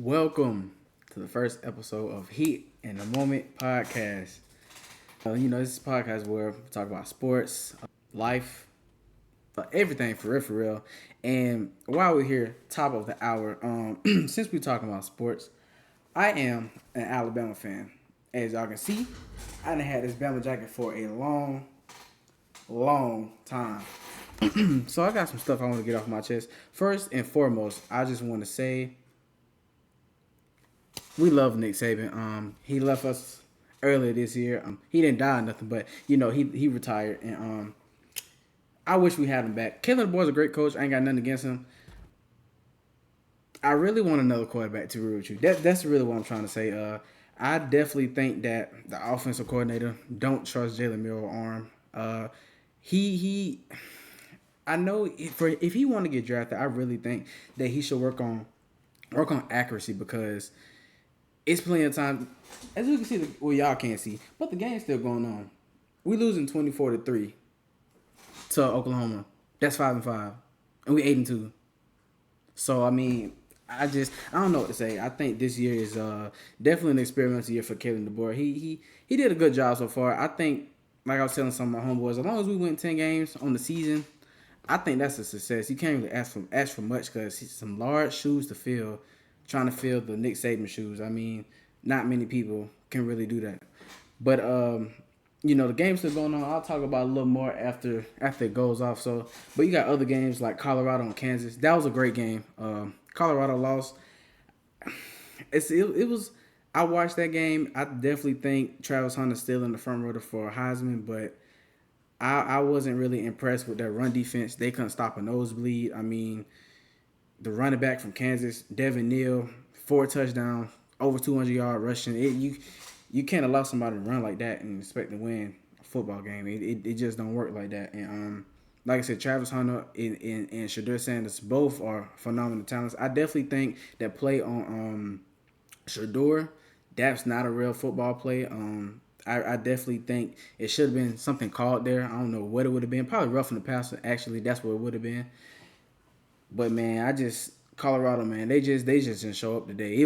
Welcome to the first episode of Heat in the Moment podcast. This is a podcast where we talk about sports, life, everything for real. And while we're here, top of the hour, since we're talking about sports, I am an Alabama fan. As y'all can see, I done had this Bama jacket for a long time. So I got some stuff I want to get off my chest. First and foremost, I just want to say we love Nick Saban. He left us earlier this year. He didn't die or nothing, but he retired, and I wish we had him back. Kellen DeBoer's a great coach. I ain't got nothing against him. I really want another quarterback to agree with you. That's really what I'm trying to say. I definitely think that the offensive coordinator don't trust Jalen Milroe arm. He I know if he want to get drafted, I really think that he should work on accuracy because it's plenty of time. As you can see, well, y'all can't see, but the game's still going on. We losing 24-3 to Oklahoma. That's 5-5, and we 8-2. So I mean, I don't know what to say. I think this year is definitely an experimental year for Kellen DeBoer. He did a good job so far. I think, like I was telling some of my homeboys, as long as we win 10 games on the season, I think that's a success. You can't really ask for much because he's some large shoes to fill, trying to fill the Nick Saban shoes. I mean, not many people can really do that. But the game's still going on. I'll talk about it a little more after it goes off. So, but you got other games like Colorado and Kansas. That was a great game. Colorado lost. It was. I watched that game. I definitely think Travis Hunter's still in the front row for Heisman, but I wasn't really impressed with their run defense. They couldn't stop a nosebleed. I mean, the running back from Kansas, Devin Neal, 4 touchdowns, over 200-yard rushing. You can't allow somebody to run like that and expect to win a football game. It just don't work like that. And like I said, Travis Hunter and Shedeur Sanders both are phenomenal talents. I definitely think that play on Shedeur, that's not a real football play. I definitely think it should have been something called there. I don't know what it would have been. Probably roughing the passer. Actually, that's what it would have been. But man, Colorado, man, they just didn't show up today.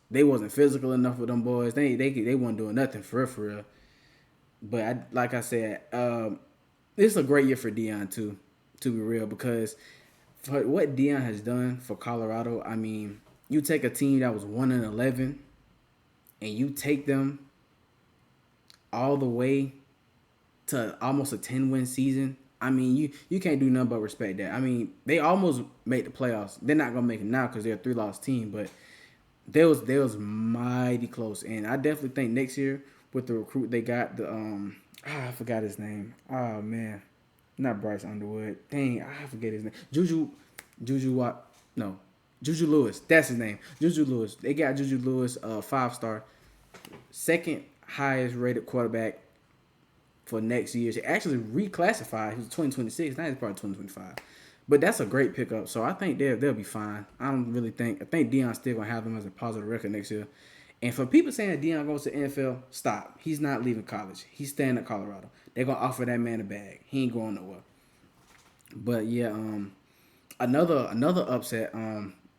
They wasn't physical enough with them boys. They weren't doing nothing for real. But like I said, this is a great year for Deion too, to be real, because for what Deion has done for Colorado, I mean, you take a team that was 1-11, and you take them all the way to almost a 10-win season. I mean, you can't do nothing but respect that. I mean, they almost made the playoffs. They're not gonna make it now because they're a 3-loss team, but they was mighty close. And I definitely think next year with the recruit they got, I forgot his name. Oh man, not Bryce Underwood. Dang, I forget his name. Juju what? No, Juju Lewis. That's his name. Juju Lewis. They got Juju Lewis, 5-star, second highest rated quarterback for next year. He actually reclassified. He was 2026. Now he's probably 2025. But that's a great pickup. So I think they'll be fine. I think Deion's still gonna have them as a positive record next year. And for people saying Deion goes to NFL, stop. He's not leaving college. He's staying at Colorado. They're gonna offer that man a bag. He ain't going nowhere. But yeah, another upset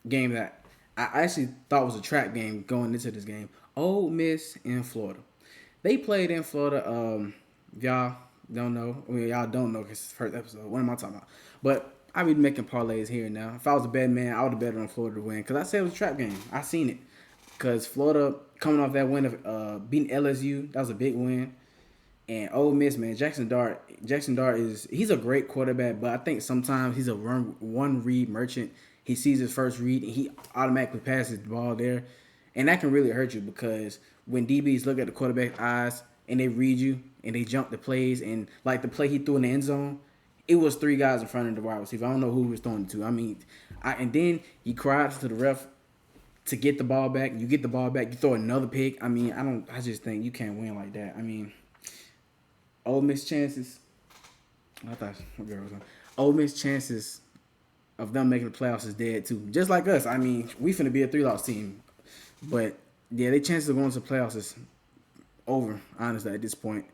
game that I actually thought was a trap game going into this game. Ole Miss in Florida. They played in Florida. Y'all don't know. I mean, y'all don't know because it's the first episode. What am I talking about? But I be making parlays here and now. If I was a betting man, I would have betted on Florida to win because I said it was a trap game. I seen it because Florida coming off that win of beating LSU, that was a big win. And Ole Miss, man, Jackson Dart he's a great quarterback, but I think sometimes he's a one read merchant. He sees his first read and he automatically passes the ball there, and that can really hurt you because when DBs look at the quarterback's eyes and they read you and they jump the plays, and like the play he threw in the end zone, it was 3 guys in front of the wide receiver. I don't know who he was throwing it to. I mean, and then he cried to the ref to get the ball back. You get the ball back, you throw another pick. I mean, I just think you can't win like that. I mean, Ole Miss chances. I thought my girl was on. Ole Miss chances of them making the playoffs is dead too. Just like us. I mean, we finna be a 3-loss team, but yeah, their chances of going to the playoffs is over. Honestly, at this point.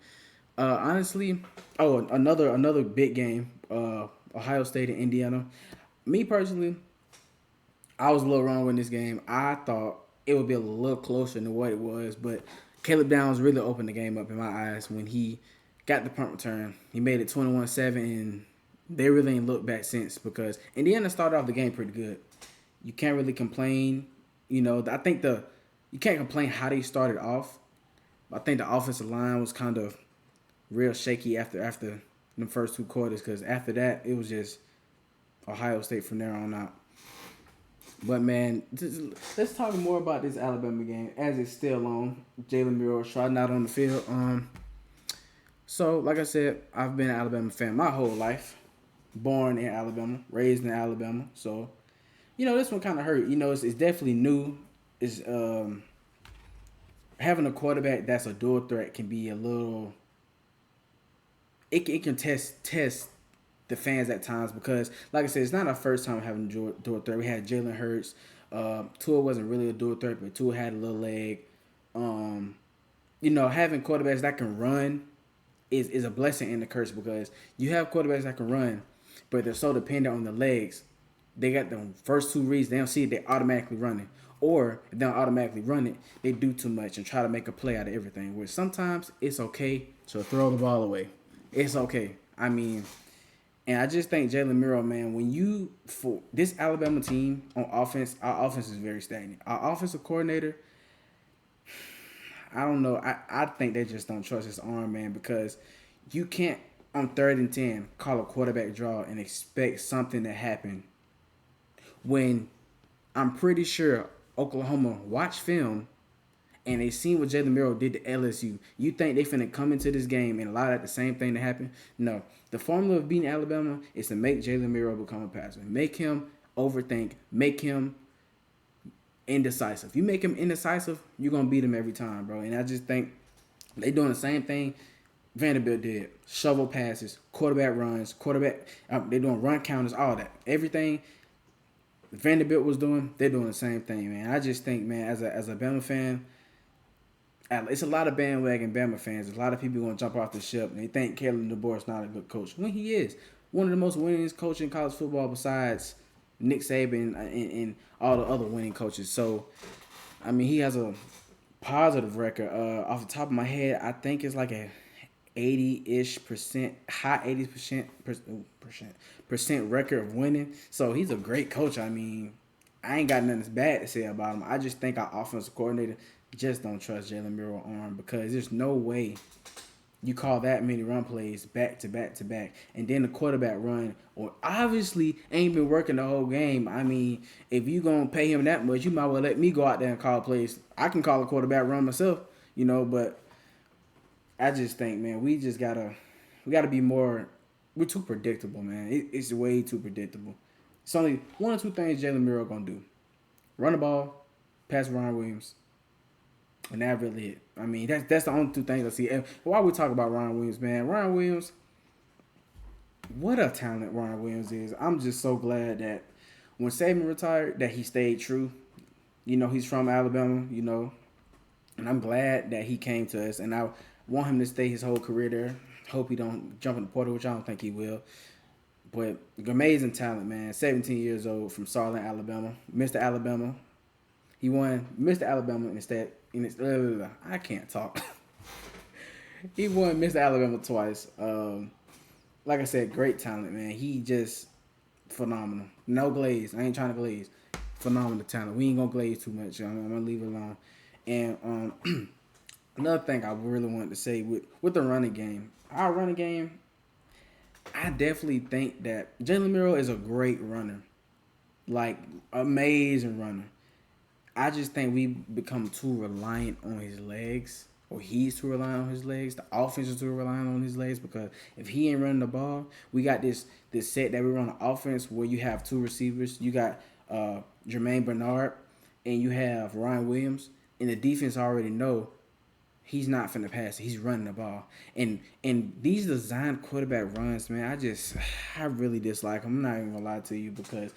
Honestly, another big game. Ohio State and Indiana. Me personally, I was a little wrong in this game. I thought it would be a little closer than what it was, but Caleb Downs really opened the game up in my eyes when he got the punt return. He made it 21-7, and they really ain't looked back since because Indiana started off the game pretty good. You can't really complain. I think you can't complain how they started off. I think the offensive line was kind of real shaky after the first two quarters because after that it was just Ohio State from there on out. But man, let's talk more about this Alabama game as it's still on. Jalen Murrow trotting out on the field. So like I said, I've been an Alabama fan my whole life. Born in Alabama, raised in Alabama. So, this one kind of hurt. It's definitely new. It's having a quarterback that's a dual threat can be a little. It can test the fans at times because, like I said, it's not our first time having a dual threat. We had Jalen Hurts. Tua wasn't really a dual threat, but Tua had a little leg. Having quarterbacks that can run is a blessing and a curse because you have quarterbacks that can run, but they're so dependent on the legs. They got the first two reads, they don't see it, they automatically run it. Or if they don't automatically run it, they do too much and try to make a play out of everything. Where sometimes it's okay to throw the ball away. It's okay. And I just think Jalen Murrow, man, for this Alabama team on offense, our offense is very stagnant. Our offensive coordinator, I don't know. I think they just don't trust his arm, man, because you can't on 3rd and 10 call a quarterback draw and expect something to happen when I'm pretty sure Oklahoma watched film and they seen what Jalen Murrow did to LSU. You think they finna come into this game and allow that the same thing to happen? No. The formula of beating Alabama is to make Jalen Murrow become a passer. Make him overthink. Make him indecisive. You make him indecisive, you're going to beat him every time, bro. And I just think they doing the same thing Vanderbilt did. Shovel passes, quarterback runs, they're doing run counters, all that. Everything Vanderbilt was doing, they're doing the same thing, man. I just think, man, as a Bama fan, it's a lot of bandwagon Bama fans. A lot of people going to jump off the ship, and they think Kalen DeBoer is not a good coach. When he is. One of the most winningest coaches in college football besides Nick Saban and all the other winning coaches. So, he has a positive record. Off the top of my head, I think it's like a 80-ish percent, high 80% record of winning. So he's a great coach. I ain't got nothing bad to say about him. I just think our offensive coordinator just don't trust Jalen Murrow arm because there's no way you call that many run plays back to back to back, and then the quarterback run or obviously ain't been working the whole game. If you gonna pay him that much, you might well let me go out there and call plays. I can call a quarterback run myself, but I just think, man, we gotta be more. We're too predictable, man. It's way too predictable. It's only one or two things Jalen Murrow gonna do: run the ball, pass Ryan Williams. And that really it. That's the only two things I see. And while we talk about Ryan Williams, man, Ryan Williams, what a talent Ryan Williams is. I'm just so glad that when Saban retired, that he stayed true. He's from Alabama, and I'm glad that he came to us. And I want him to stay his whole career there. Hope he don't jump in the portal, which I don't think he will. But amazing talent, man. 17 years old from Sarland, Alabama. Mr. Alabama. He won Mr. Alabama instead. I can't talk. He won Mr. Alabama twice. Like I said, great talent, man. He just phenomenal. No glaze. I ain't trying to glaze. Phenomenal talent. We ain't gonna glaze too much. I'm gonna leave it alone. And another thing I really wanted to say with the running game, our running game, I definitely think that Jalen Murrow is a great runner, like amazing runner. I just think we become too reliant on his legs, or he's too reliant on his legs. The offense is too reliant on his legs because if he ain't running the ball, we got this set that we run on offense where you have two receivers. You got Jermaine Bernard and you have Ryan Williams, and the defense already know he's not finna pass it. He's running the ball. And these designed quarterback runs, man, I really dislike them. I'm not even gonna lie to you because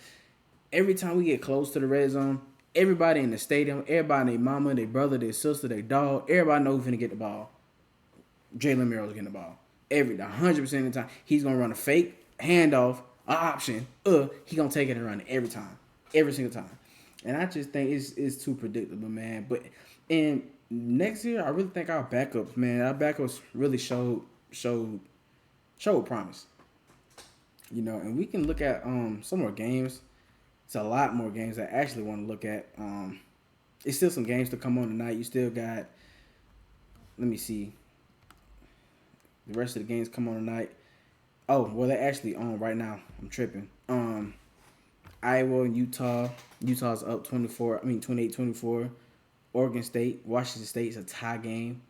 every time we get close to the red zone, everybody in the stadium, everybody, their mama, their brother, their sister, their dog, everybody knows who's finna get the ball. Jalen Murrow's getting the ball. 100% of the time. He's gonna run a fake handoff, an option. He gonna take it and run it every time. Every single time. And I just think it's too predictable, man. But and next year, I really think our backups, man, our backups really showed showed promise. And we can look at some more games. It's a lot more games I actually want to look at. It's still some games to come on tonight. You still got. Let me see. The rest of the games come on tonight. Oh, well, they're actually on right now. I'm tripping. Iowa and Utah. Utah's up 24. I mean 28-24. Oregon State, Washington State's a tie game.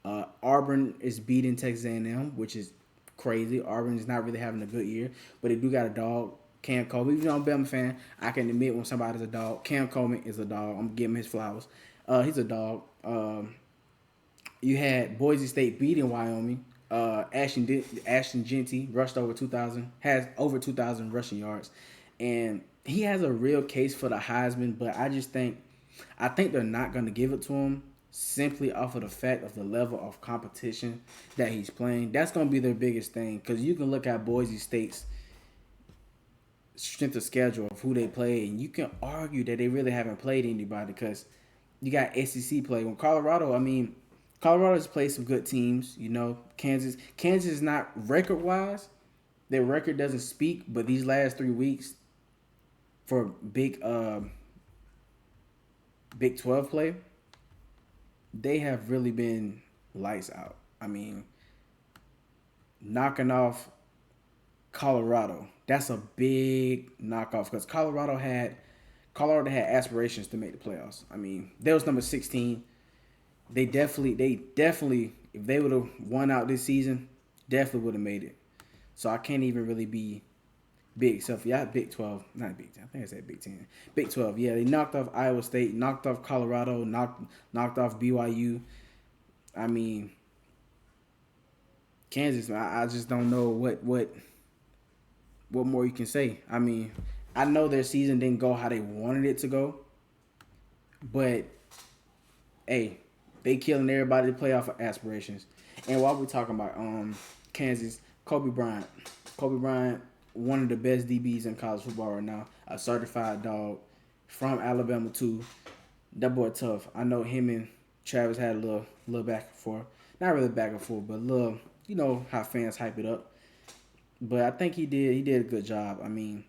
Auburn is beating Texas A&M, which is crazy. Auburn is not really having a good year, but they do got a dog, Cam Coleman. Even though I'm a Bama fan, I can admit when somebody's a dog. Cam Coleman is a dog. I'm giving him his flowers. He's a dog. You had Boise State beating Wyoming. Ashton Genty rushed over 2,000, has over 2,000 rushing yards, and he has a real case for the Heisman. But I think they're not going to give it to him simply off of the fact of the level of competition that he's playing. That's going to be their biggest thing because you can look at Boise State's strength of schedule of who they play, and you can argue that they really haven't played anybody because you got SEC play. When Colorado's played some good teams. Kansas is not record wise. Their record doesn't speak, but these last 3 weeks for Big 12 play, they have really been lights out. I mean, knocking off Colorado. That's a big knockoff because Colorado had aspirations to make the playoffs. I mean, they was number 16. They definitely, if they would have won out this season, definitely would have made it. So I can't even really be big. So if y'all Big 12, not Big 10, I think I said Big 10. Big 12, yeah, they knocked off Iowa State, knocked off Colorado, knocked off BYU. I mean, Kansas, I just don't know what more you can say. I mean, I know their season didn't go how they wanted it to go, but hey, they killing everybody to playoff aspirations. And while we're talking about Kansas, Kobe Bryant, one of the best DBs in college football right now, a certified dog from Alabama too. That boy tough. I know him and Travis had a little back and forth. Not really back and forth, but a little, how fans hype it up. But I think he did a good job. I mean,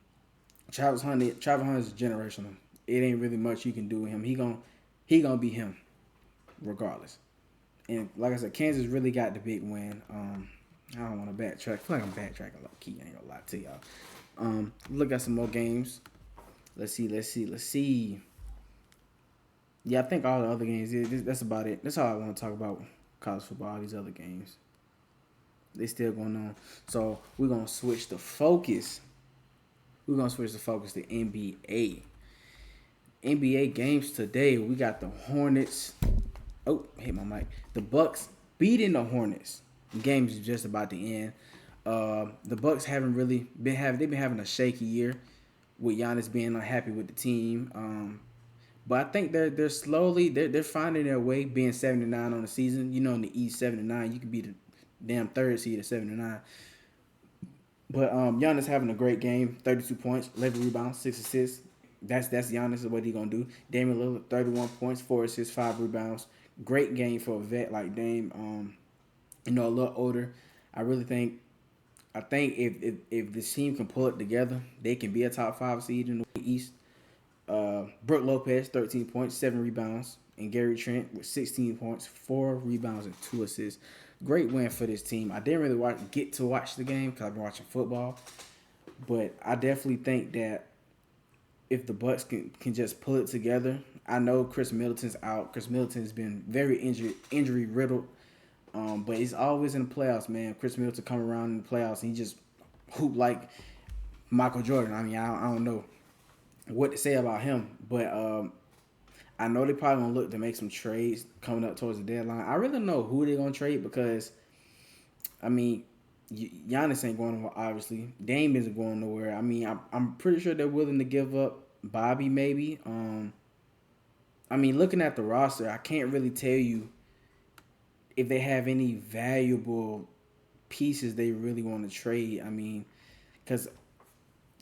Travis Hunter is generational. It ain't really much you can do with him. He gonna be him regardless. And like I said, Kansas really got the big win. I don't want to backtrack. I feel like I'm backtracking low key. I ain't gonna lie to y'all. Look at some more games. Let's see. Yeah, I think all the other games. That's about it. That's all I want to talk about college football. All these other games, they still going on. So we're gonna switch the focus. We're gonna switch the focus to NBA. NBA games today. We got the Hornets. Oh, hit my mic. The Bucks beating the Hornets. The game is just about to end. The Bucks haven't really they've been having a shaky year with Giannis being unhappy with the team. But I think they're slowly they're finding their way, being 79 on the season. In the East 79, you could be the damn third seed at 79. But Giannis having a great game, 32 points, 11 rebounds, 6 assists. That's Giannis. What he gonna do? Damian Lillard, 31 points, 4 assists, 5 rebounds. Great game for a vet like Dame. A little older. I think if this team can pull it together, they can be a top 5 seed in the East. Brook Lopez, 13 points, 7 rebounds, and Gary Trent with 16 points, 4 rebounds, and 2 assists. Great win for this team. I didn't really get to watch the game because I've been watching football, but I definitely think that if the Bucks can just pull it together. I know Chris Middleton's out. Chris Middleton's been very injury riddled. But it's always in the playoffs, man. Chris Middleton come around in the playoffs and he just hoop like Michael Jordan. I mean, I don't know what to say about him, but I know they probably gonna look to make some trades coming up towards the deadline. I really don't know who they're gonna trade because, I mean, Giannis ain't going nowhere, obviously. Dame isn't going nowhere. I mean, I'm pretty sure they're willing to give up Bobby, maybe. I mean, looking at the roster, I can't really tell you if they have any valuable pieces they really want to trade. I mean, because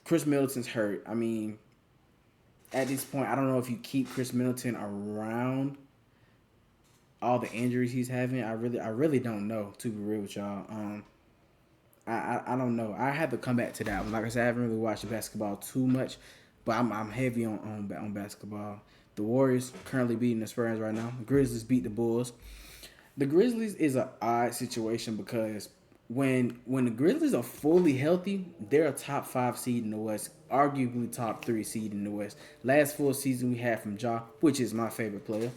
Chris Middleton's hurt. I mean, at this point, I don't know if you keep Chris Middleton around all the injuries he's having. I really don't know, to be real with y'all. I don't know. I have to come back to that one. Like I said, I haven't really watched basketball too much, but I'm heavy on basketball. The Warriors currently beating the Spurs right now. The Grizzlies beat the Bulls. The Grizzlies is an odd situation because when the Grizzlies are fully healthy, they're a top 5 seed in the West, arguably top 3 seed in the West. Last full season we had from Ja, which is my favorite player,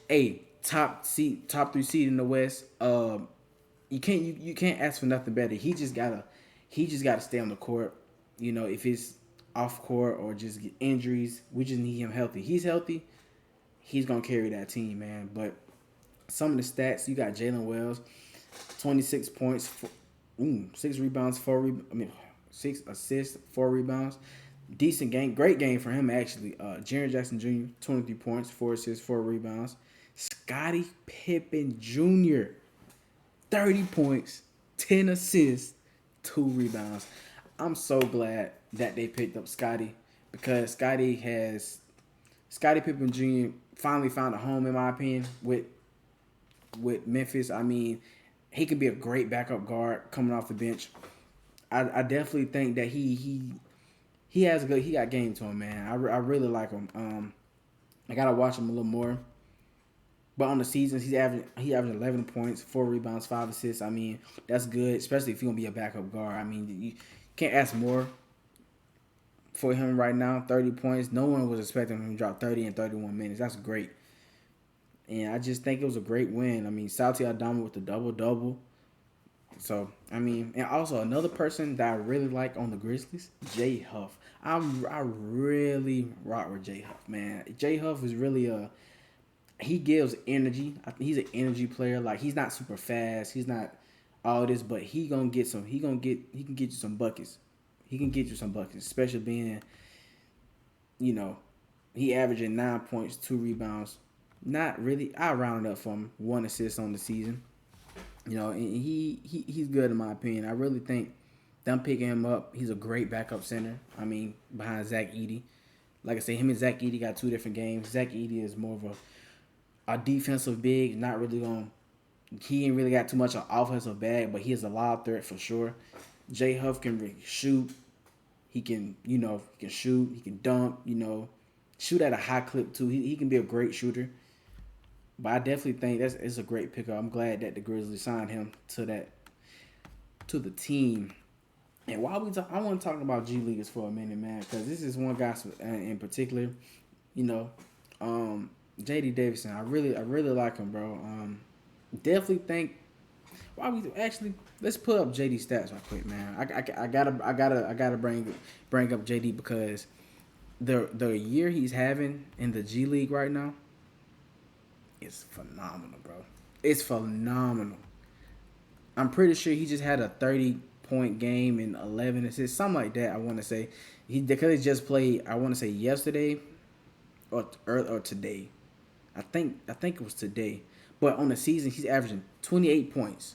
a top 3 seed in the West. You can't ask for nothing better. He just gotta stay on the court. If it's off court or just get injuries, we just need him healthy. He's healthy, he's gonna carry that team, man. But some of the stats, you got Jalen Wells, 26 points, 6 rebounds, 6 assists, 4 rebounds. Decent game, great game for him actually. Jaren Jackson Jr., 23 points, 4 assists, 4 rebounds. Scottie Pippen Jr., 30 points, 10 assists, 2 rebounds. I'm so glad that they picked up Scottie because Scottie Pippen Jr. finally found a home, in my opinion, with Memphis. I mean, he could be a great backup guard coming off the bench. I definitely think that he got game to him, man. I really like him. I gotta watch him a little more. But on the seasons, he averaging 11 points, 4 rebounds, 5 assists. I mean, that's good, especially if you're gonna be a backup guard. I mean, you can't ask more for him right now. 30 points. No one was expecting him to drop 30 in 31 minutes. That's great. And I just think it was a great win. I mean, Sauti Aldama with the double double. So I mean, and also another person that I really like on the Grizzlies, Jay Huff. I really rock with Jay Huff, man. Jay Huff is really he gives energy. He's an energy player. Like, he's not super fast. He's not all this, but he gonna get some. He can get you some buckets. He can get you some buckets, especially being, you know, he averaging 9 points, 2 rebounds. Not really. I round up from 1 assist on the season. And he's good in my opinion. I really think them picking him up, he's a great backup center. I mean, behind Zach Edey. Like I said, him and Zach Edey got 2 different games. Zach Edey is more of a defensive big, not really going. He ain't really got too much of offensive bag, but he is a lob threat for sure. Jay Huff can really shoot. He can shoot. He can dunk. Shoot at a high clip too. He can be a great shooter. But I definitely think it's a great pickup. I'm glad that the Grizzlies signed him to the team. And while I want to talk about G Leaguers for a minute, man, because this is one guy in particular. You know, J.D. Davison. I really like him, bro. Definitely think. Why we actually let's put up JD stats right quick, man. I gotta bring up JD because the year he's having in the G League right now is phenomenal, bro. It's phenomenal. I'm pretty sure he just had a 30-point game and 11 assists, something like that. I want to say because he just played. I want to say yesterday or today. I think it was today. But on the season, he's averaging 28 points,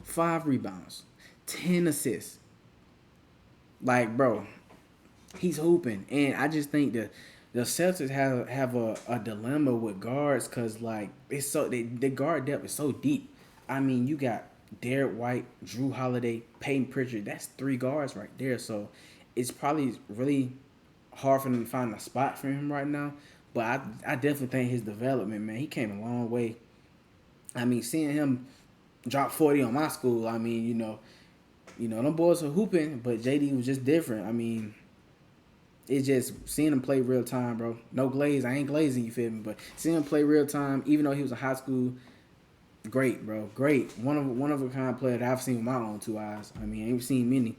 5 rebounds, 10 assists. Like, bro, he's hooping, and I just think the Celtics have a dilemma with guards because like it's the guard depth is so deep. I mean, you got Derek White, Drew Holiday, Peyton Pritchard. That's 3 guards right there. So it's probably really hard for them to find a spot for him right now. But I definitely think his development, man, he came a long way. I mean, seeing him drop 40 on my school, I mean, them boys are hooping, but JD was just different. I mean, it's just seeing him play real time, bro. No glaze. I ain't glazing, you feel me? But seeing him play real time, even though he was in high school, great, bro. Great. One of a kind player that I've seen with my own 2 eyes. I mean, I ain't seen many,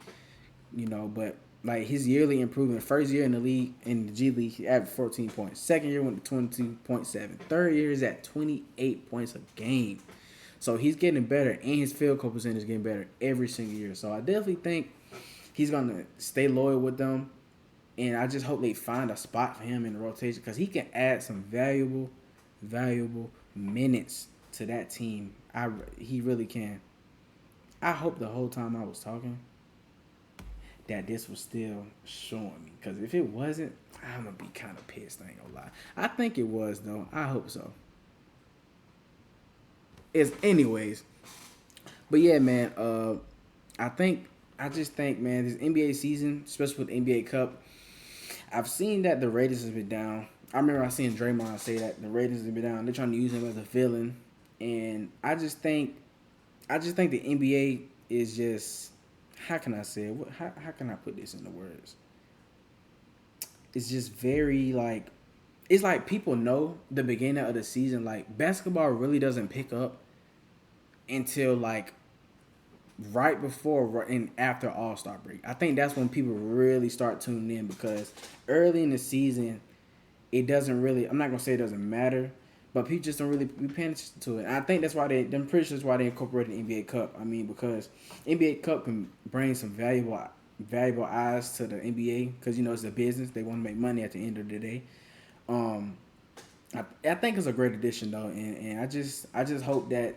but like his yearly improvement. First year in the league, in the G League, he averaged 14 points. Second year went to 22.7. Third year is at 28 points a game. So he's getting better, and his field goal percentage is getting better every single year. So I definitely think he's gonna stay loyal with them, and I just hope they find a spot for him in the rotation because he can add some valuable minutes to that team. He really can. I hope the whole time I was talking that this was still showing me. Because if it wasn't, I'm gonna be kind of pissed. I ain't gonna lie. I think it was though. I hope so. It's anyways. But yeah, man. I think I just think, man, this NBA season, especially with the NBA Cup, I've seen that the ratings has been down. I remember I seen Draymond say that the ratings have been down. They're trying to use him as a villain, and I just think the NBA is just, how can I say it? How can I put this into words? It's just very like, it's like people know the beginning of the season, like basketball really doesn't pick up until like right before and after All Star break. I think that's when people really start tuning in, because early in the season, it doesn't really. I'm not gonna say it doesn't matter, but people just don't really be paying attention to it. And I think that's why they. I'm pretty sure that's why they incorporated the NBA Cup. I mean, because NBA Cup can bring some valuable eyes to the NBA, because you know it's a business. They want to make money at the end of the day. Um, I think it's a great addition though, and I just hope that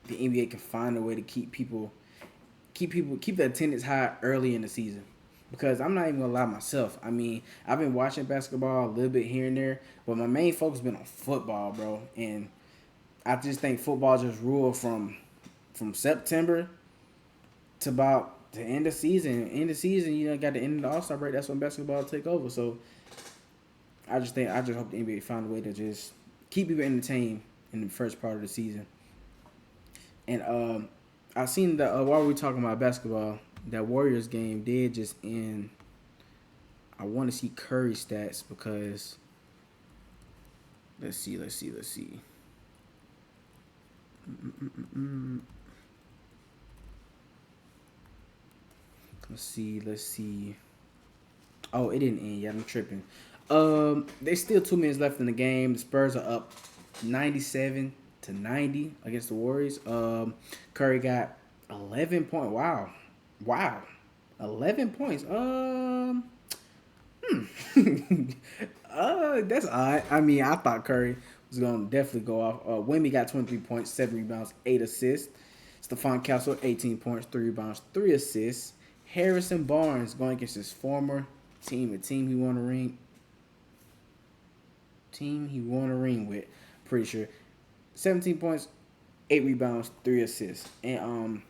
the NBA can find a way to keep the attendance high early in the season. Because I'm not even gonna lie myself. I mean, I've been watching basketball a little bit here and there, but my main focus been on football, bro. And I just think football just ruled from September to about the end of season. End of season, you know, got the end of the All Star break. That's when basketball take over. So I just hope the NBA find a way to just keep people entertained in the first part of the season. And I seen that while we were talking about basketball, that Warriors game did just end. I want to see Curry stats because let's see. Mm-mm-mm. Let's see. Oh, it didn't end yet. I'm tripping. There's still 2 minutes left in the game. The Spurs are up 97-90 against the Warriors. Curry got 11 point. Wow, 11 points. That's odd. I mean, I thought Curry was gonna definitely go off. Wemby got 23 points, 7 rebounds, 8 assists. Stephon Castle 18 points, 3 rebounds, 3 assists. Harrison Barnes going against his former team, a team he won a ring with. Pretty sure, 17 points, 8 rebounds, 3 assists, and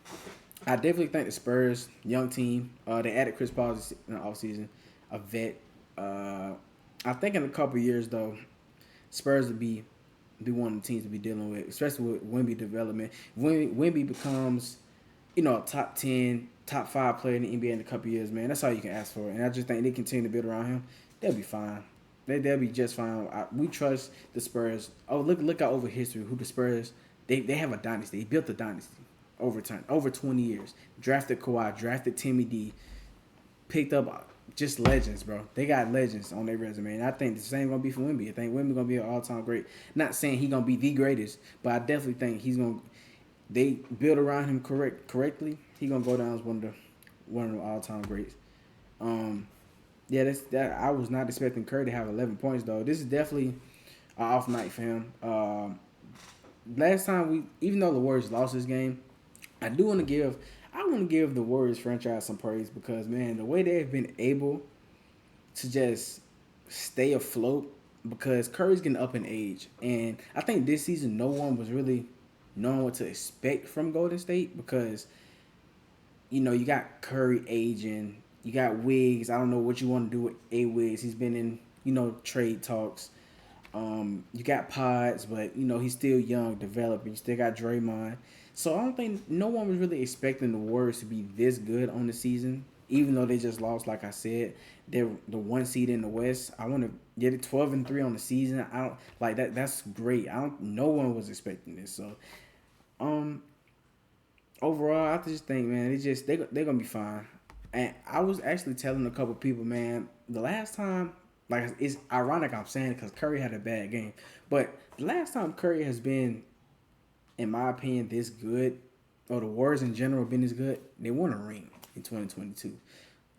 I definitely think the Spurs, young team, they added Chris Paul in the offseason, a vet. Uh, I think in a couple years though, Spurs would be one of the teams to be dealing with, especially with Wemby development. When Wemby becomes, you know, a top 10, top 5 player in the NBA in a couple years, man, that's all you can ask for. And I just think they continue to build around him, they'll be fine. They'll be just fine. We trust the Spurs. Oh, look out over history. Who the Spurs? They have a dynasty. They built a dynasty over 20 years. Drafted Kawhi, drafted Timmy D, picked up just legends, bro. They got legends on their resume, and I think the same gonna be for Wemby. I think Wemby gonna be an all-time great. Not saying he gonna be the greatest, but I definitely think he's gonna. They build around him correctly. He gonna go down as one of the all-time greats. Um, yeah, that. I was not expecting Curry to have 11 points though. This is definitely an off night for him. Last time even though the Warriors lost this game, I want to give the Warriors franchise some praise, because man, the way they've been able to just stay afloat, because Curry's getting up in age, and I think this season no one was really knowing what to expect from Golden State, because you know you got Curry aging, you got Wiggs. I don't know what you want to do with A Wiggs. He's been in, you know, trade talks. You got Pods, but you know he's still young, developing. You still got Draymond, so I don't think no one was really expecting the Warriors to be this good on the season. Even though they just lost, like I said, they're the 1 seed in the West. I want to get it 12-3 on the season. I don't like that. That's great. I don't. No one was expecting this. So, um, overall, I just think, man, they're gonna be fine. And I was actually telling a couple people, man, the last time, like, it's ironic I'm saying it because Curry had a bad game, but the last time Curry has been, in my opinion, this good, or the Warriors in general been this good, they won a ring in 2022.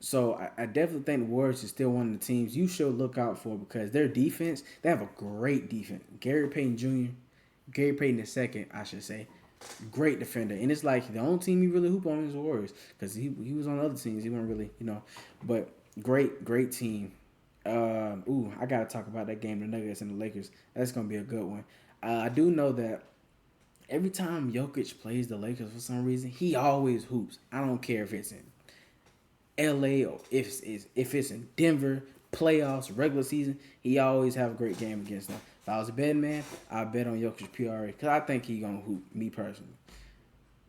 So I definitely think the Warriors is still one of the teams you should look out for, because their defense, they have a great defense. Gary Payton II, I should say. Great defender, and it's like the only team he really hoop on is the Warriors because he was on other teams. He wasn't really but great team. I gotta talk about that game, the Nuggets and the Lakers. That's gonna be a good one. I do know that every time Jokic plays the Lakers for some reason, he always hoops. I don't care if it's in LA or if it's in Denver, playoffs, regular season, he always have a great game against them. If I was a betting man, I bet on Jokic PRA because I think he gonna hoop. Me personally,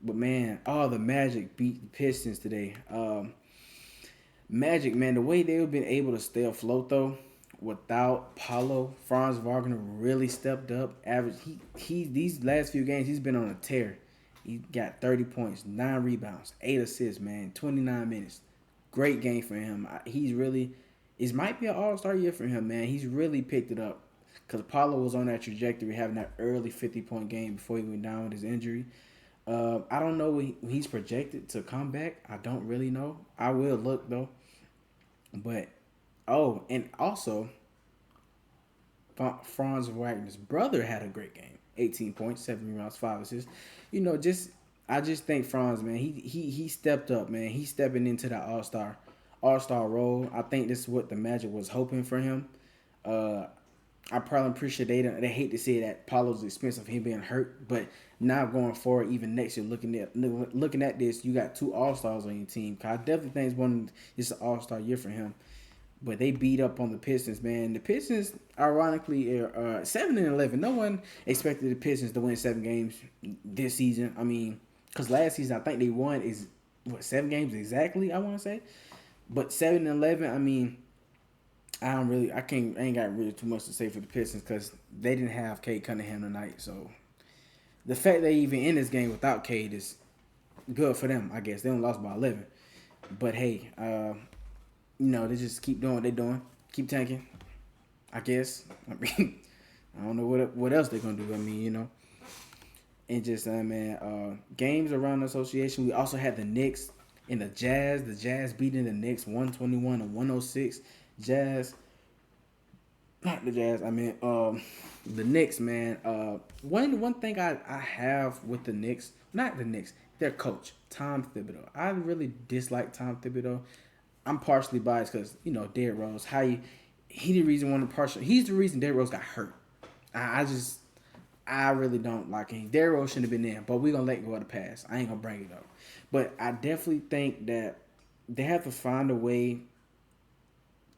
but man, all the Magic beat the Pistons today. Magic, man, the way they've been able to stay afloat though, without Paulo, Franz Wagner really stepped up. Average, he these last few games he's been on a tear. He got 30 points, 9 rebounds, 8 assists, man, 29 minutes. Great game for him. He's really, it might be an All Star year for him, man. He's really picked it up because Paulo was on that trajectory, having that early 50-point game before he went down with his injury. I don't know when he's projected to come back. I don't really know. I will look though. But and also Franz Wagner's brother had a great game. 18 points, 7 rebounds, 5 assists. Just I just think Franz, man, he stepped up, man. He's stepping into that all star role. I think this is what the Magic was hoping for him. Uh, I probably appreciate they hate to see that Paulo's expense of him being hurt, but now going forward, even next year, looking at this, you got two All Stars on your team. I definitely think it's an All Star year for him. But they beat up on the Pistons, man. The Pistons, ironically, are 7-11. No one expected the Pistons to win 7 games this season. I mean, because last season I think they won 7 games exactly. I want to say, but 7-11. I mean, I ain't got really too much to say for the Pistons because they didn't have Cade Cunningham tonight. So the fact they even in this game without Cade is good for them. I guess they only lost by 11. But hey, they just keep doing what they're doing, keep tanking. I guess. I mean, I don't know what else they're gonna do. I mean, and just man, games around the association. We also had the Knicks and the Jazz. The Jazz beating the Knicks 121-106. Jazz, not the Jazz. I mean, the Knicks, man. One thing I have with the Knicks, not the Knicks, their coach Tom Thibodeau. I really dislike Tom Thibodeau. I'm partially biased because Derrick Rose. He's the reason Derrick Rose got hurt. I really don't like him. Derrick Rose shouldn't have been there, but we're gonna let go of the past. I ain't gonna bring it up. But I definitely think that they have to find a way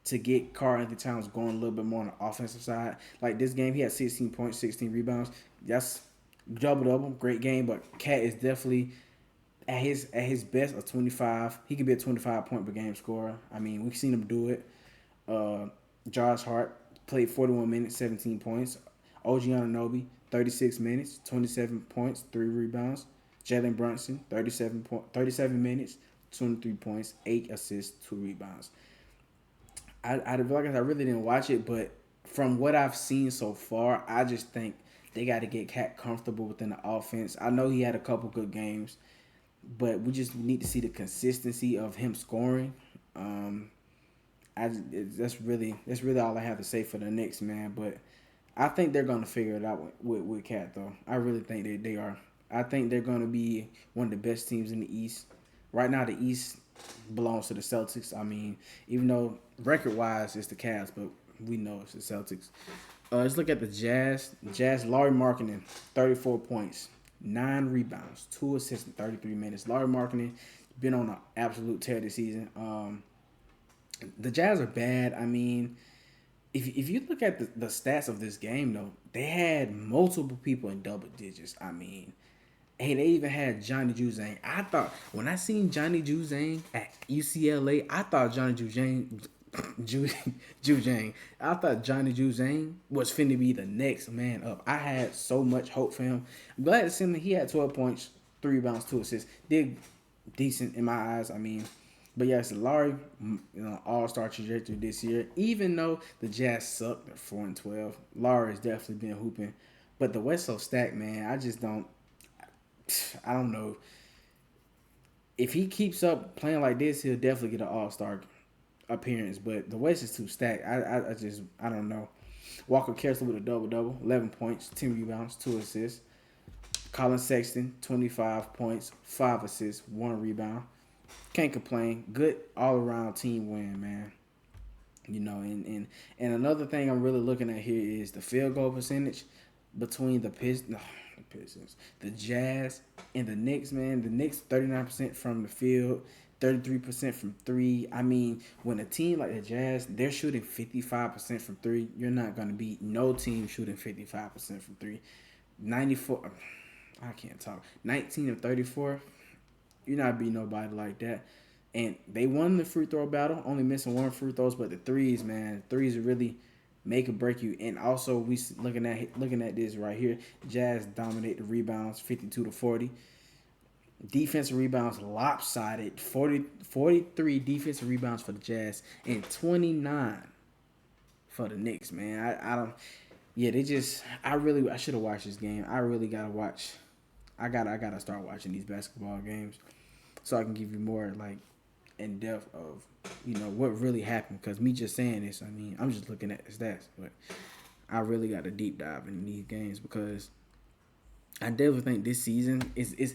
to get Karl-Anthony Towns going a little bit more on the offensive side. Like this game, he had 16 points, 16 rebounds. That's double, great game. But Cat is definitely at his best a 25. He could be a 25-point per game scorer. I mean, we've seen him do it. Josh Hart played 41 minutes, 17 points. OG Anunoby, 36 minutes, 27 points, 3 rebounds. Jalen Brunson, 37 minutes, 23 points, 8 assists, 2 rebounds. I really didn't watch it, but from what I've seen so far, I just think they got to get Cat comfortable within the offense. I know he had a couple good games, but we just need to see the consistency of him scoring. That's really all I have to say for the Knicks, man. But I think they're gonna figure it out with Cat though. I really think they are. I think they're gonna be one of the best teams in the East. Right now, the East belongs to the Celtics. I mean, even though record wise it's the Cavs, but we know it's the Celtics. Let's look at the Jazz. Lauri Markkanen, 34 points, 9 rebounds, 2 assists in 33 minutes. Lauri Markkanen been on an absolute tear this season. The Jazz are bad. I mean, if you look at the stats of this game, though, they had multiple people in double digits. I mean, hey, they even had Johnny Juzang. I thought when I seen Johnny Juzang at UCLA, I thought Johnny Juzang. I thought Johnny Juzang was finna be the next man up. I had so much hope for him. I'm glad to see him. He had 12 points, 3 rebounds, 2 assists. Did decent in my eyes. I mean, but yes, Lauri, all-star trajectory this year. Even though the Jazz sucked at 4-12, Lauri has definitely been hooping. But the West so stacked, man. I don't know. If he keeps up playing like this, he'll definitely get an all-star appearance. But the West is too stacked. I don't know. Walker Kessler with a double-double, 11 points, 10 rebounds, 2 assists. Colin Sexton, 25 points, 5 assists, 1 rebound. Can't complain. Good all around team win, man. And another thing I'm really looking at here is the field goal percentage between the Pistons, the Jazz, and the Knicks. Man, the Knicks 39% from the field, 33% from three. I mean, when a team like the Jazz, they're shooting 55% from three, you're not gonna beat no team shooting 55% from three. 94. I can't talk. 19 of 34. You're not beating nobody like that. And they won the free throw battle, only missing one free throws, but the threes, man, threes really make or break you. And also, we looking at this right here, Jazz dominate the rebounds, 52-40. Defensive rebounds lopsided, 43 defensive rebounds for the Jazz and 29 for the Knicks. Man, I don't. Yeah, I should have watched this game. I really gotta watch. I gotta start watching these basketball games so I can give you more like in depth of what really happened. Because me just saying this, I mean, I'm just looking at the stats, but I really got to deep dive in these games because I definitely think this season is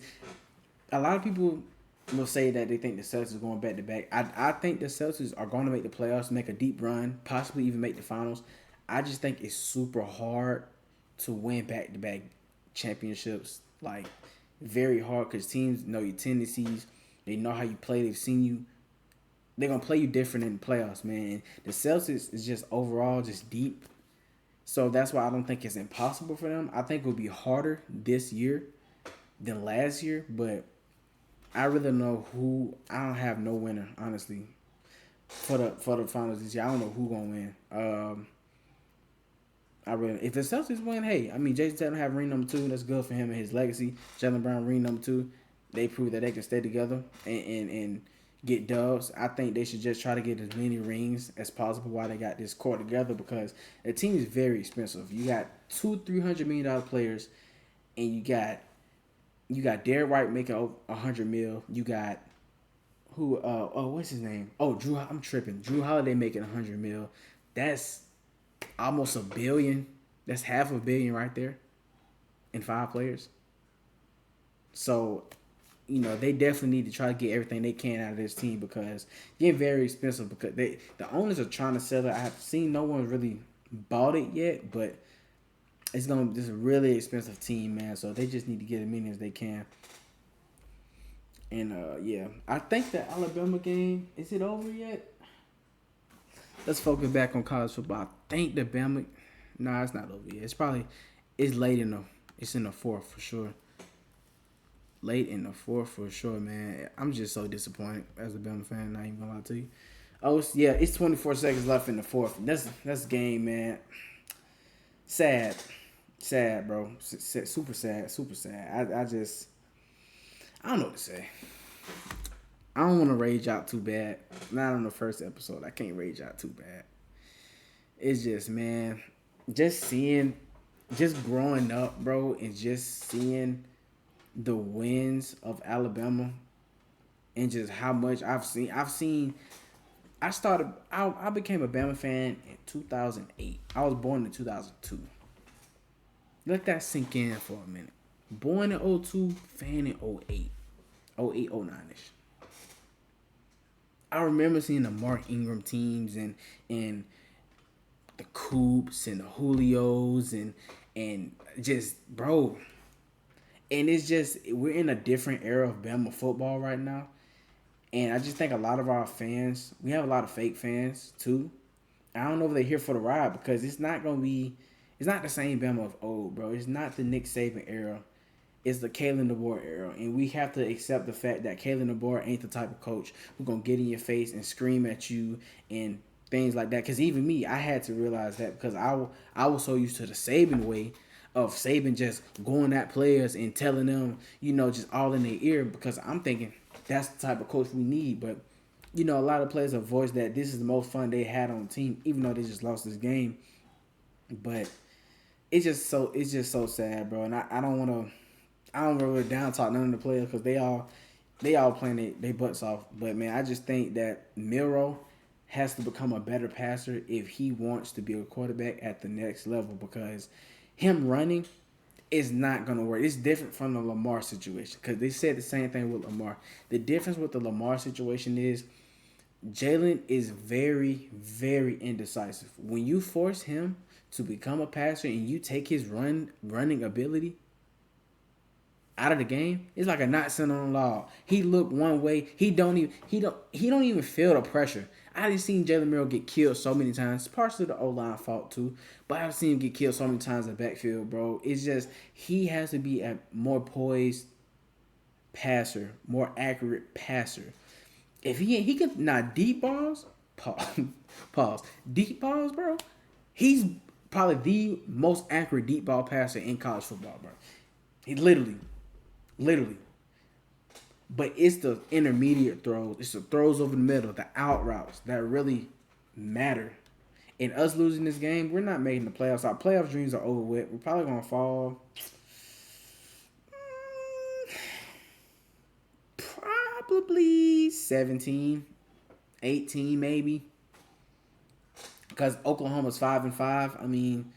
a lot of people will say that they think the Celtics are going back to back. I think the Celtics are going to make the playoffs, make a deep run, possibly even make the finals. I just think it's super hard to win back to back championships. Like very hard because teams know your tendencies. They know how you play. They've seen you. They're gonna play you different in the playoffs, man. The Celtics is just overall just deep. So that's why I don't think it's impossible for them. I think it'll be harder this year than last year, but I really know who. I don't have no winner, honestly, for the finals this year. I don't know who gonna win. If the Celtics win, hey, I mean Jason Tatum have ring number 2. That's good for him and his legacy. Jaylen Brown ring number 2. They prove that they can stay together and get dubs. I think they should just try to get as many rings as possible while they got this core together because the team is very expensive. You got two $300 million players, and you got Derek White making over $100 million. You got what's his name? Oh, I'm tripping. Drew Holiday making $100 million. That's almost $1 billion. That's half $1 billion right there in 5 players. So, they definitely need to try to get everything they can out of this team because it's getting very expensive because the owners are trying to sell it. I have seen no one really bought it yet, but it's a really expensive team, man. So they just need to get as many as they can. And yeah, I think the Alabama game, is it over yet? Let's focus back on college football. I think the Bama, nah, it's not over yet. It's late it's in the fourth for sure. Late in the fourth for sure, man. I'm just so disappointed as a Bama fan. Not even gonna lie to you. Oh yeah, it's 24 seconds left in the fourth. That's game, man. Sad, bro. Super sad, super sad. I don't know what to say. I don't want to rage out too bad. Not on the first episode. I can't rage out too bad. It's just, man, just growing up, bro, and just seeing the wins of Alabama and just how much I've seen. I became a Bama fan in 2008. I was born in 2002. Let that sink in for a minute. Born in 02, fan in 08. 08, 09-ish. I remember seeing the Mark Ingram teams and the Coops and the Julios and just, bro. And it's just, we're in a different era of Bama football right now. And I just think a lot of our fans, we have a lot of fake fans too. I don't know if they're here for the ride because it's not the same Bama of old, bro. It's not the Nick Saban era. It's the Kalen DeBoer era. And we have to accept the fact that Kalen DeBoer ain't the type of coach who's going to get in your face and scream at you and things like that. Because even me, I had to realize that because I was so used to the Saban way of Saban just going at players and telling them, just all in their ear because I'm thinking that's the type of coach we need. But, a lot of players have voiced that this is the most fun they had on the team, even though they just lost this game. But it's just so sad, bro. And I don't really down talk none of the players because they all playing their butts off. But man, I just think that Milroe has to become a better passer if he wants to be a quarterback at the next level because him running It's not gonna work. It's different from the Lamar situation because they said the same thing with Lamar. The difference with the Lamar situation is Jalen is very, very indecisive. When you force him to become a passer and you take his running ability out of the game, it's like a knot sitting on a log. He looked one way. He don't even feel the pressure. I done seen Jalen Murray get killed so many times. It's partially the O line fault too, but I've seen him get killed so many times in the backfield, bro. It's just he has to be a more poised passer, more accurate passer. If he could not deep balls, pause, deep balls, bro. He's probably the most accurate deep ball passer in college football, bro. He literally. But it's the intermediate throws, it's the throws over the middle, the out routes that really matter. And us losing this game, we're not making the playoffs. Our playoff dreams are over with. We're probably gonna fall. Probably 17, 18 maybe. Because Oklahoma's 5-5. I mean,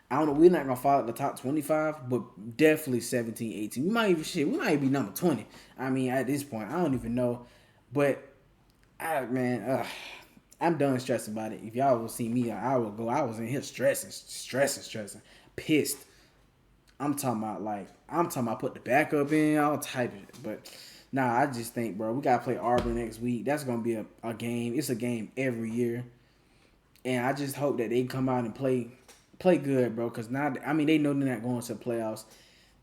I don't know. We're not gonna fall at the top 25, but definitely 17, 18. We might even be number 20. I mean, at this point, I don't even know. But I'm done stressing about it. If y'all will see me an hour ago, I was in here stressing, pissed. I'm talking about put the backup in, all type of shit. But nah, I just think, bro, we gotta play Auburn next week. That's gonna be a game. It's a game every year. And I just hope that they come out and play good, bro. Because now, I mean, they know they're not going to the playoffs.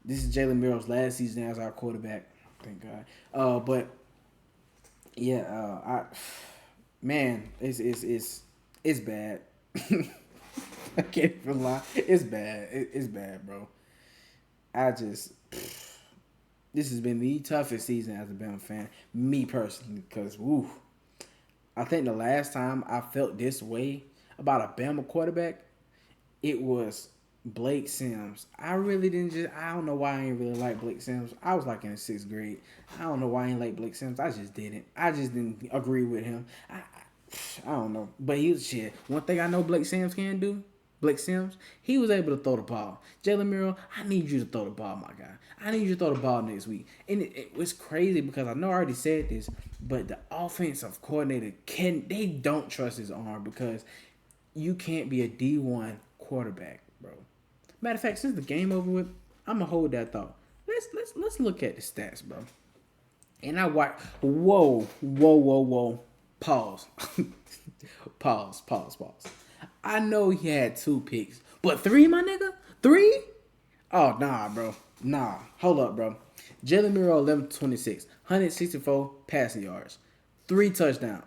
This is Jalen Mills' last season as our quarterback. Thank God. But yeah, man, it's bad. I can't even lie. It's bad. It's bad, bro. I just this has been the toughest season as a Bama fan, me personally, because woo. I think the last time I felt this way about a Bama quarterback, it was Blake Sims. I don't know why I ain't really like Blake Sims. I was like in the 6th grade. I don't know why I ain't like Blake Sims. I just didn't agree with him. I don't know. But he was shit. One thing I know Blake Sims can do, Blake Sims, he was able to throw the ball. Jalen Murrow, I need you to throw the ball, my guy. I need you to throw the ball next week. And it was crazy because I know I already said this, but the offensive coordinator they don't trust his arm because you can't be a D1 quarterback, bro. Matter of fact, since the game over with, I'm gonna hold that thought. Let's look at the stats, bro. And I watch. Whoa. Pause. Pause. I know he had 2 picks, but 3, my nigga, 3. Oh nah, bro. Nah, hold up, bro. Jalen Murrow 11-26, 164 passing yards, 3 touchdowns.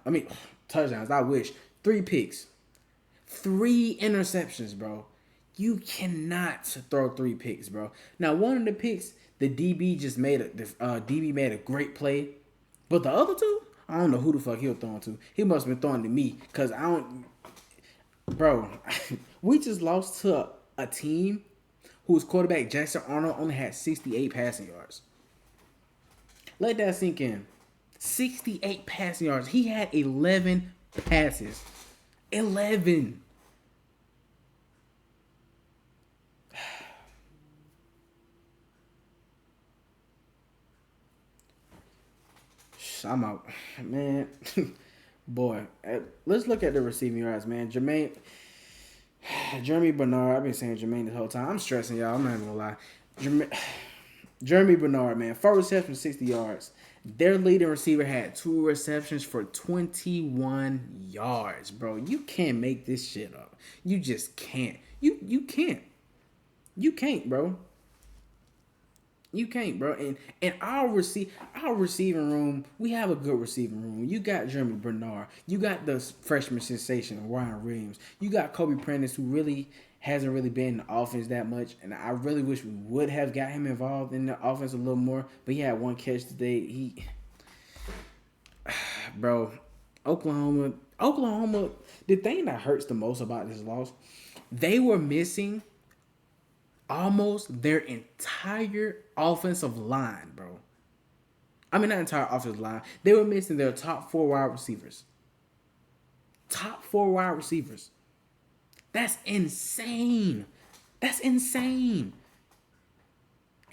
Touchdowns. I wish 3 picks. 3 interceptions, bro. You cannot throw 3 picks, bro. Now, one of the picks, the DB just made a great play, but the other 2, I don't know who the fuck he was throwing to. He must have been throwing to me, cause I don't, bro. We just lost to a team whose quarterback Jackson Arnold only had 68 passing yards. Let that sink in. 68 passing yards. He had 11 passes. 11. I'm out, man. Boy, let's look at the receiving yards, man. Jeremy Bernard. I've been saying Jermaine this whole time. I'm stressing y'all. I'm not even gonna lie. Jeremy Bernard, man, 4 receptions, 60 yards. Their leading receiver had 2 receptions for 21 yards, bro. You can't make this shit up. You just can't. You can't. You can't, bro. You can't, bro. And our receiving room, we have a good receiving room. You got Jeremy Bernard. You got the freshman sensation, Ryan Williams. You got Kobe Prentice, who really hasn't really been in the offense that much. And I really wish we would have got him involved in the offense a little more. But he had 1 catch today. Bro, Oklahoma, the thing that hurts the most about this loss, they were missing almost their entire offensive line, bro. I mean, not entire offensive line. They were missing their top 4 wide receivers. Top 4 wide receivers. That's insane. That's insane.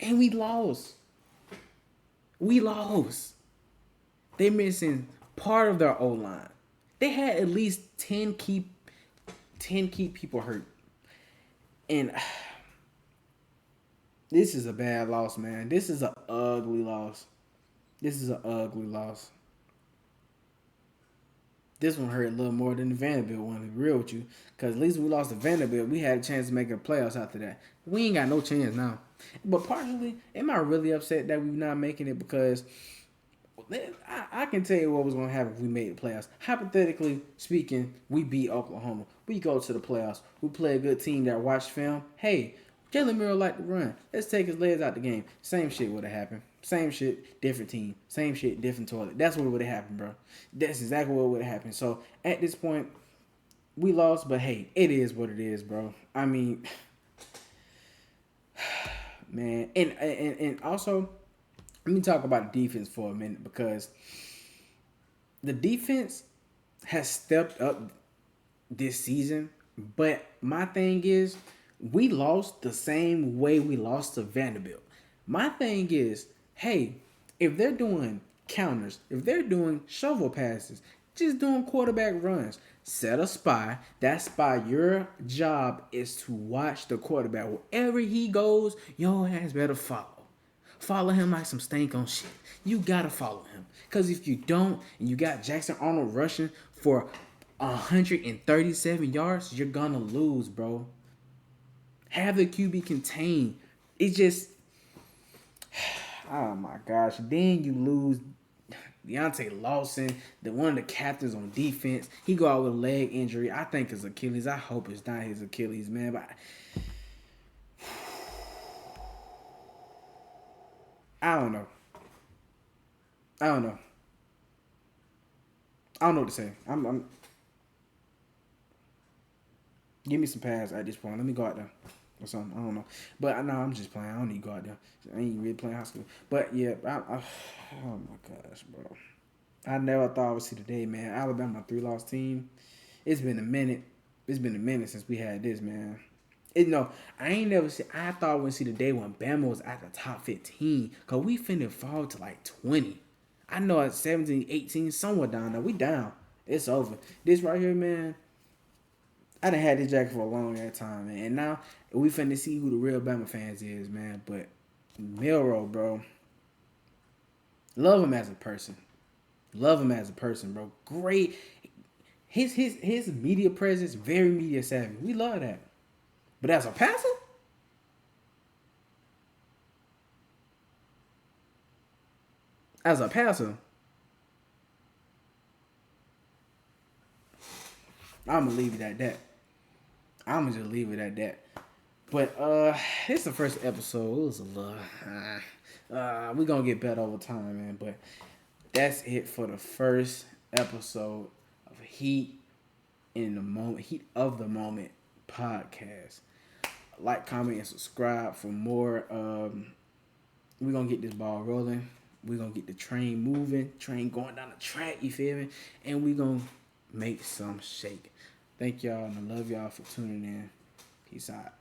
And we lost. We lost. They missing part of their O line. They had at least 10 key people hurt. And this is a bad loss, man. This is an ugly loss. This is an ugly loss. This one hurt a little more than the Vanderbilt one, to be real with you. Because at least we lost to Vanderbilt. We had a chance to make the playoffs after that. We ain't got no chance now. But partially, am I really upset that we're not making it? Because I can tell you what was going to happen if we made the playoffs. Hypothetically speaking, we beat Oklahoma. We go to the playoffs. We play a good team that watched film. Hey, Jalen Murray like to run. Let's take his legs out the game. Same shit would have happened. Same shit, different team. Same shit, different toilet. That's what would have happened, bro. That's exactly what would have happened. So at this point, we lost, but hey, it is what it is, bro. I mean, man, and also, let me talk about the defense for a minute because the defense has stepped up this season. But my thing is, we lost the same way we lost to Vanderbilt. My thing is, hey, if they're doing counters, if they're doing shovel passes, just doing quarterback runs, set a spy. That spy, your job is to watch the quarterback. Wherever he goes, your ass better follow. Follow him like some stank on shit. You gotta follow him. Because if you don't, and you got Jackson Arnold rushing for 137 yards, you're gonna lose, bro. Have the QB contained. It just, oh my gosh. Then you lose Deontay Lawson, one of the captains on defense. He go out with a leg injury. I think it's Achilles. I hope it's not his Achilles, man. But I don't know. I don't know. I don't know what to say. I'm give me some pass at this point. Let me go out there or something. I don't know. But no, I'm just playing. I don't need to go out there. I ain't really playing high school. But yeah, oh my gosh, bro. I never thought I would see the day, man. Alabama, 3-loss team. It's been a minute. It's been a minute since we had this, man. I ain't never see. I thought we'd see the day when Bama was at the top 15. Because we finna fall to like 20. I know at 17, 18, somewhere down there. We down. It's over. This right here, man. I done had this jacket for a long ass time, man. And now we finna see who the real Bama fans is, man. But Milroe, bro. Love him as a person. Love him as a person, bro. Great. His media presence, very media savvy. We love that. But as a passer, I'm gonna leave it at that. I'm gonna just leave it at that. But it's the first episode. It was a little. We gonna get better over time, man. But that's it for the first episode of Heat in the Moment, Heat of the Moment podcast. Like, comment, and subscribe for more. We're gonna get this ball rolling. We're gonna get the train moving, train going down the track, you feel me? And we're gonna make some shake. Thank y'all, and I love y'all for tuning in. Peace out.